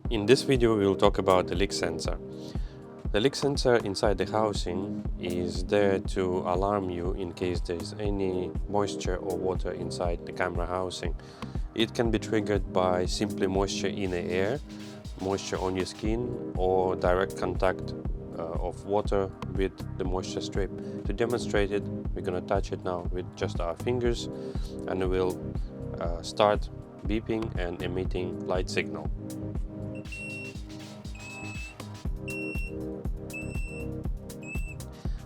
In this video we will talk about the leak sensor. The leak sensor inside the housing is there to alarm you in case there is any moisture or water inside the camera housing. It can be triggered by simply moisture in the air, moisture on your skin, or direct contact of water with the moisture strip. To demonstrate it, we're going to touch it now with just our fingers, and it will start beeping and emitting light signal.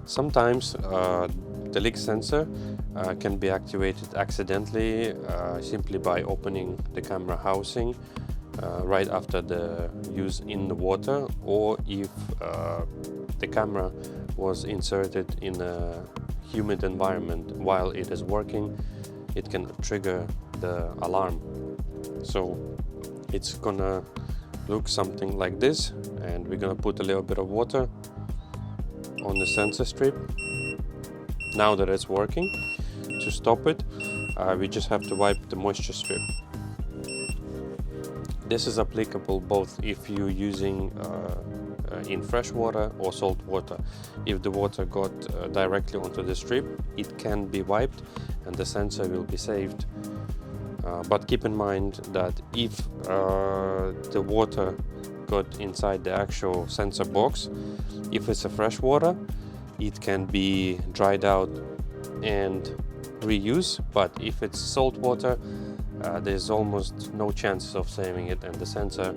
Sometimes the leak sensor can be activated accidentally simply by opening the camera housing right after the use in the water, or if the camera was inserted in a humid environment while it is working, it can trigger the alarm. So it's gonna look something like this, and we're gonna put a little bit of water on the sensor strip. Now that it's working, to stop it, we just have to wipe the moisture strip. This is applicable both if you're using in fresh water or salt water. If the water got directly onto the strip, it can be wiped and the sensor will be saved. But keep in mind that if the water got inside the actual sensor box, if it's a fresh water, it can be dried out and reused, but if it's salt water, there's almost no chance of saving it, and the sensor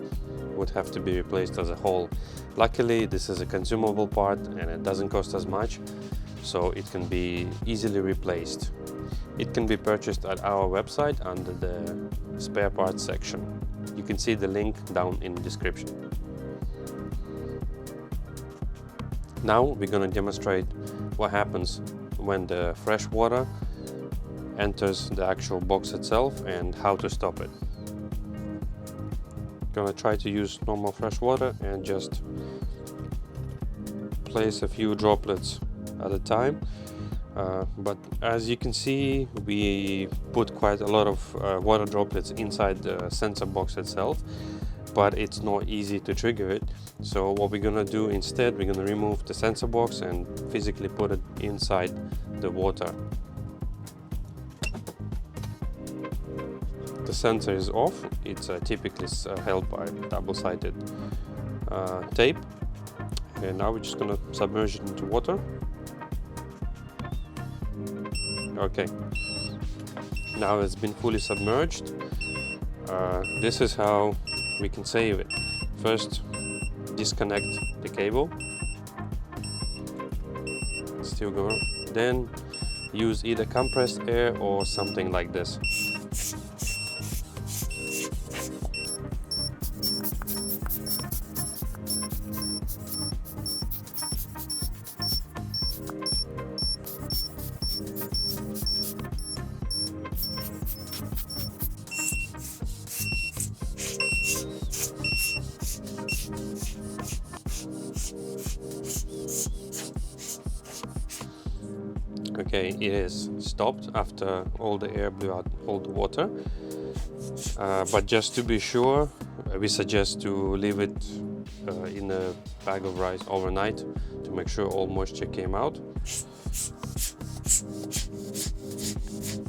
would have to be replaced as a whole. Luckily, this is a consumable part and it doesn't cost as much, so it can be easily replaced. It can be purchased at our website under the spare parts section. You can see the link down in the description. Now we're going to demonstrate what happens when the fresh water enters the actual box itself and how to stop it. Gonna try to use normal fresh water and just place a few droplets at a time. But as you can see, we put quite a lot of water droplets inside the sensor box itself, but it's not easy to trigger it. So what we're gonna do instead, we're gonna remove the sensor box and physically put it inside the water. The sensor is off. It's typically held by double-sided tape. And now we're just gonna submerge it into water. Okay, now it's been fully submerged. This is how we can save it. First, disconnect the cable. Still going. Then use either compressed air or something like this. Okay, it is stopped after all the air blew out all the water, but just to be sure, we suggest to leave it in a bag of rice overnight to make sure all moisture came out.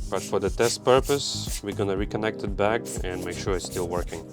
But for the test purpose, we're gonna reconnect it back and make sure it's still working.